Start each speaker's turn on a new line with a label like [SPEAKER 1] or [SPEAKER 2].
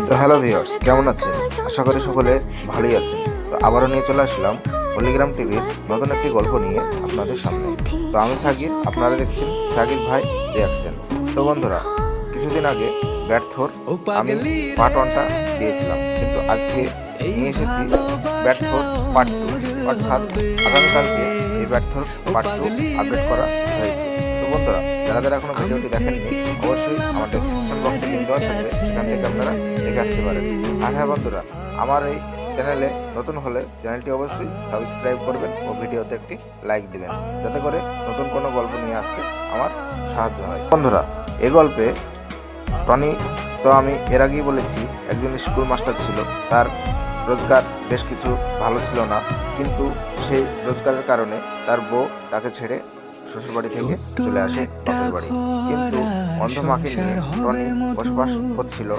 [SPEAKER 1] তো hello viewers, কেমন আছেন? আশা করি সকলে ভালোই আছেন। তো আবারও নিয়ে চলে আসলাম পল্লিগ্রাম টিভির নতুন একটি গল্প নিয়ে আপনাদের সামনে। তো আমি সাকিব, আপনারা দেখছেন সাকিব ভাই রিয়াকশন। তো বন্ধুরা, কিছুদিন আগে ব্যর্থর আমি পার্ট 1টা দিয়েছিলাম, কিন্তু আজকে নিয়ে এসেছি ব্যর্থর পার্ট 2। অর্থাৎ আগামীকালকে এই ব্যর্থর পার্ট 2 আপডেট করা হয়েছে। তো বন্ধুরা, যারা যারা এখনো ভিডিওটি দেখেননি, অবশ্যই আমার ডেসক্রিপশন বক্সে লিঙ্ক দেওয়া থাকবে, সেখান থেকে আপনারা দেখে আসতে পারেন। আর হ্যাঁ বন্ধুরা, আমার এই চ্যানেলে নতুন হলে চ্যানেলটি অবশ্যই সাবস্ক্রাইব করবেন ও ভিডিওতে একটি লাইক দিবেন, যাতে করে নতুন কোনো গল্প নিয়ে আসতে আমার সাহায্য হয়। বন্ধুরা, এই গল্পে টনি, তো আমি এর আগেই বলেছি, একজন স্কুল মাস্টার ছিল। তার রোজগার বেশ কিছু ভালো ছিল না, কিন্তু সেই রোজগারের কারণে তার বউ তাকে ছেড়ে শ্বশুরবাড়ি থেকে চলে আসে বাপের বাড়ি। কিন্তু অন্ধ মাকে নিয়ে টনি বসবাস করছিল।